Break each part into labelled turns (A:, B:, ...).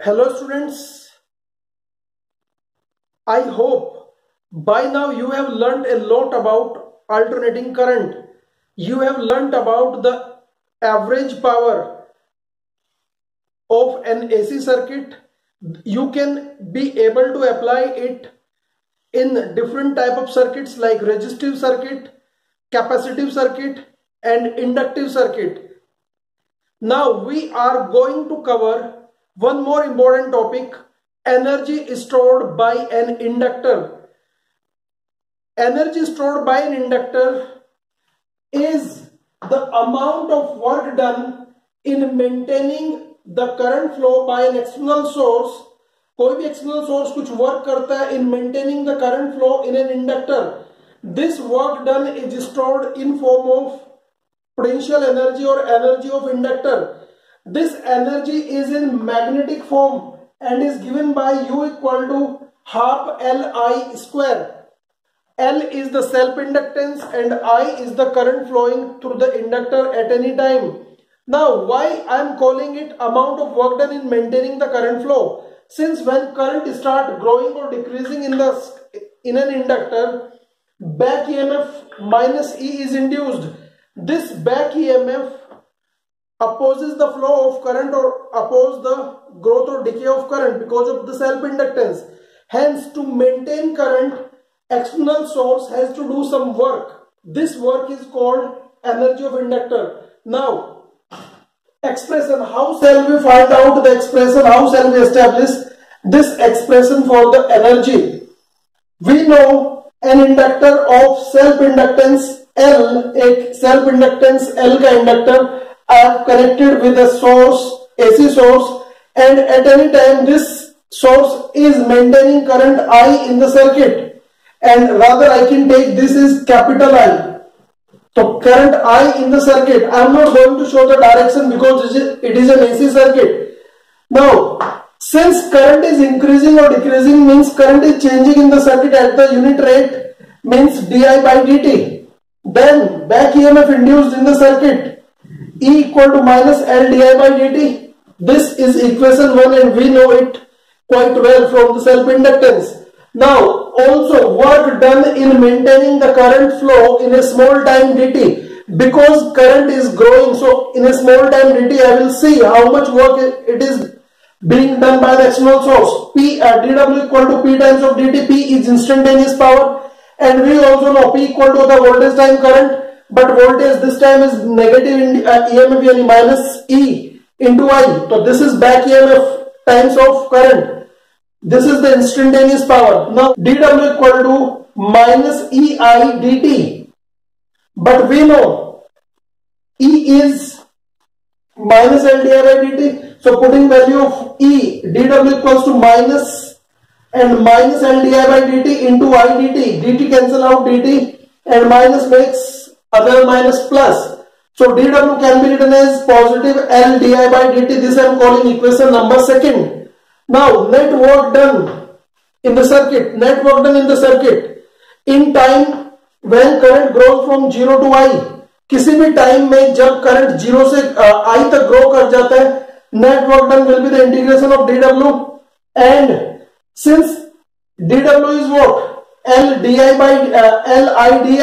A: Hello students, I hope by now you have learned a lot about alternating current. You have learnt about the average power of an AC circuit. You can be able to apply it in different type of circuits like resistive circuit, capacitive circuit and inductive circuit. Now we are going to cover one more important topic: energy stored by an inductor. Energy stored by an inductor is the amount of work done in maintaining the current flow by an external source. कोई भी external source कुछ work करता है in maintaining the current flow in an inductor. This work done is stored in form of potential energy or energy of inductor. This energy is in magnetic form and is given by U equal to half Li square. L is the self inductance and I is the current flowing through the inductor at any time. Now why I am calling it amount of work done in maintaining the current flow? Since when current start growing or decreasing in an inductor, back EMF minus E is induced. This back EMF opposes the flow of current or opposes the growth or decay of current because of the self inductance. Hence, to maintain current, external source has to do some work. This work is called energy of inductor. Now, expression, how shall we find out the expression? How shall we establish this expression for the energy? We know an inductor of self inductance L, एक self inductance L का inductor are connected with a source, AC source, and at any time this source is maintaining current I in the circuit, and rather I can take this is capital I. So current I in the circuit. I am not going to show the direction because it is an AC circuit. Now, since current is increasing or decreasing means current is changing in the circuit at the unit rate means di by dt. Then back EMF induced in the circuit E equal to minus L di by dt. This is equation 1 and we know it quite well from the self inductance. Now also work done in maintaining the current flow in a small time dt, because current is growing, so in a small time dt I will see how much work it is being done by the external source. dw equal to P times of dt. P is instantaneous power and we also know P equal to the voltage time current, but voltage this time is negative EMF yani minus E into I. So this is back EMF times of current. This is the instantaneous power. Now dw equal to minus EI dt, but we know E is minus L di by dt. So putting value of E, dw equals to minus and minus L di by dt into I dt. Dt cancel out dt and minus makes other minus plus. So dw can be written as positive L di by dt. This I am calling equation number 2. Now net work done in the circuit. Net work done in the circuit in time when current grows from 0 to I. किसी भी time में जब current 0 से I तक grow कर जाता है, net work done will be the integration of dw, and since dw is what? L di by L I di.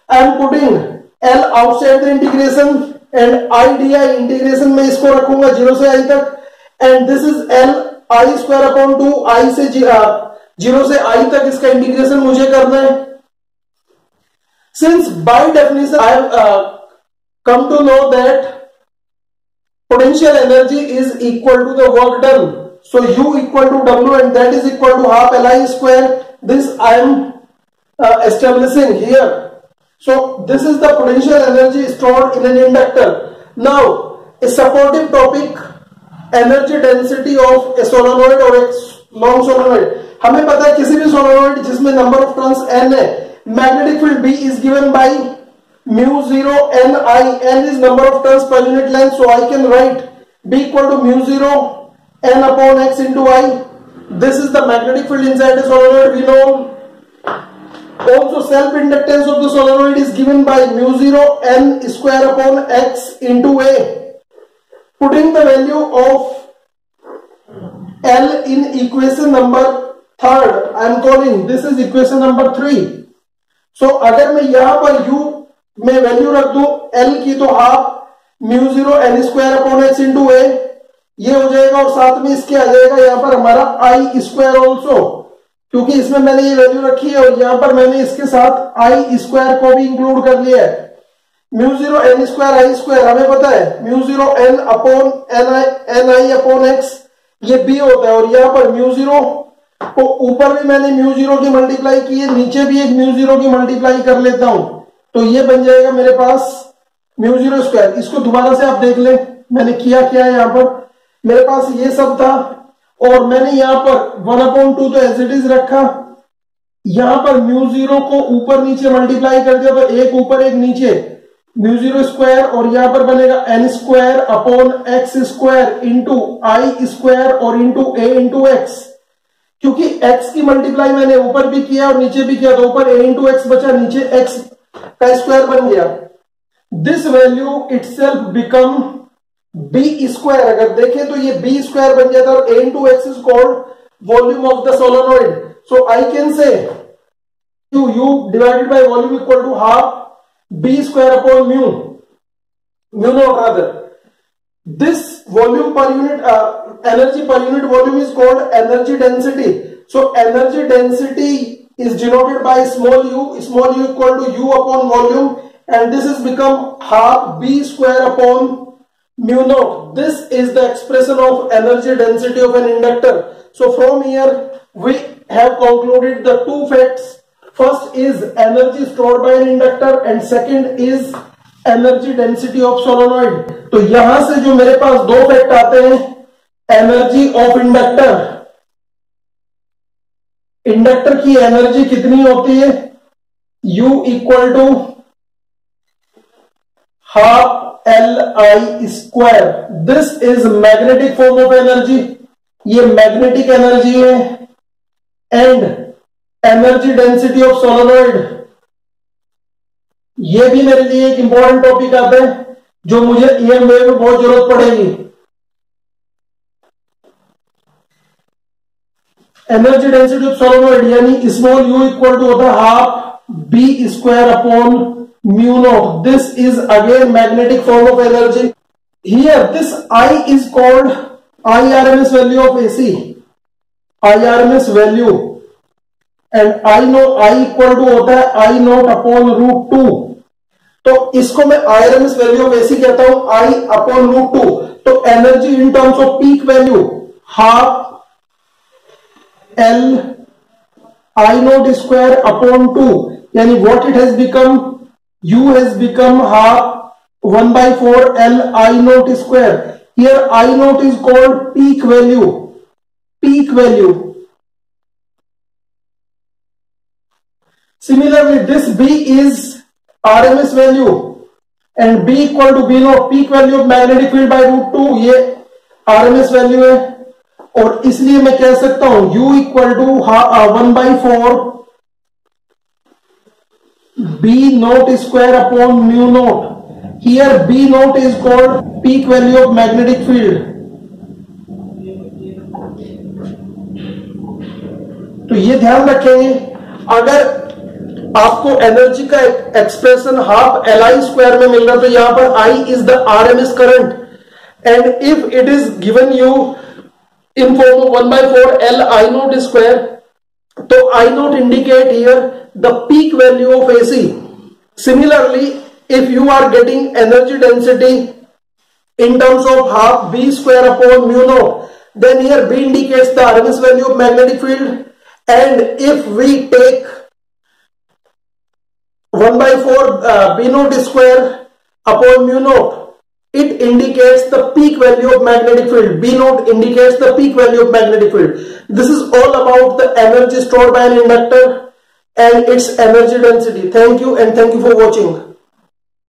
A: I am putting L outside the integration and I di integration में इसको रखूंगा 0 से I तक, and this is L I square upon 2 I से 0 से I तक इसका integration मुझे करना है. Since by definition I have come to know that potential energy is equal to the work done, so U equal to W and that is equal to half Li square. This I am establishing here. So this is the potential energy stored in an inductor. Now a supportive topic, energy density of a solenoid or a long solenoid. हमें पता है किसी भी solenoid जिसमें number of turns n है, magnetic field B is given by mu 0 n I. N is number of turns per unit length, so I can write B equal to mu 0 n upon x into I. This is the magnetic field inside the solenoid. We know also self inductance of the solenoid is given by mu 0 n square upon x into A. Putting the value of L in equation number third, I am calling this is equation number 3. So अगर मैं यहां पर U में value रख दूं L की, तो half mu 0 n square upon x into a, ये हो जाएगा, और साथ में इसके आ जाएगा यहां पर हमारा आई स्क्वायर ऑल्सो, क्योंकि इसमें मैंने ये वैल्यू रखी है और यहां पर मैंने इसके साथ आई स्क्वायर को भी इंक्लूड कर लिया है। म्यू 0 n स्क्वायर आई स्क्वायर हमें पता है, म्यू 0 n अपॉन एन आई अपॉन एक्स, ये बी होता है, और यहां पर म्यू 0 को ऊपर भी मैंने म्यू 0 की मल्टीप्लाई की है, नीचे भी एक म्यू 0 की मल्टीप्लाई कर लेता हूं, तो ये बन जाएगा मेरे पास म्यू 0 स्क्वायर। इसको दोबारा से आप देख लें मैंने किया क्या है। यहां पर मेरे पास ये सब था और मैंने यहां पर 1/2 तो एज इट इज रखा, यहां पर म्यू 0 को ऊपर नीचे मल्टीप्लाई कर दिया, तो एक ऊपर एक नीचे म्यू 0 स्क्वायर, और यहां पर बनेगा n square upon x square into i square और इंटू ए इंटू एक्स, क्योंकि x की मल्टीप्लाई मैंने ऊपर भी किया और नीचे भी किया, तो ऊपर a इंटू एक्स बचा, नीचे x का स्क्वायर बन गया। This value itself become b square, अगर देखें तो ये b स्क्वायर बन जाता है, और a into x is called volume of the solenoid. So I can say u divided by volume equal to half b square upon mu naught rather. This volume per unit energy per unit volume is called energy density. So energy density is denoted by small u equal to u upon volume, and this has become half b square upon mu naught. This is the expression of energy density of an inductor. So from here we have concluded the two facts. First is energy stored by an inductor and second is energy density of solenoid. तो यहां से जो मेरे पास दो fact आते हैं, energy of inductor, inductor की energy कितनी होती है, U equal to half L I square. This is magnetic form of energy, ये मैग्नेटिक एनर्जी है, and energy density of solenoid, ये भी मेरे लिए एक इंपॉर्टेंट टॉपिक आता है जो मुझे ईएम वेव में बहुत जरूरत पड़ेगी। एनर्जी डेंसिटी ऑफ सोलेनोइड यानी स्मॉल u इक्वल टू होता है half b square upon mu naught. This is again magnetic form of energy. Here this I is called IRMS value of AC, IRMS value, and I equal to होता है I not upon √2। तो इसको मैं IRMS value of AC कहता हूं, I upon √2। तो energy in terms off peak value half L I naught square upon 2, यानी what it has become, U has become half 1/4 L I naught square. Here I not is called peak value, peak value. Similarly, this B is RMS value and B equal to B naught, peak value of magnetic field by √2, ये RMS value है, और इसलिए मैं कह सकता हूं U equal to 1/4 B naught square upon mu naught. Here B naught is called peak value of magnetic field. तो ये ध्यान रखेंगे, अगर आपको एनर्जी का expression half L I square में मिल रहा, तो यहां पर I is the RMS current, and if it is given you in form of 1/4 L I naught square, तो I naught indicate here the peak value of AC। Similarly if you are getting energy density in terms of half B square upon mu naught, then here B indicates the RMS value of magnetic field, and if we take 1/4 B naught square upon mu naught, it indicates the peak value of magnetic field. B naught indicates the peak value of magnetic field. This is all about the energy stored by an inductor and its energy density. Thank you, and thank you for watching.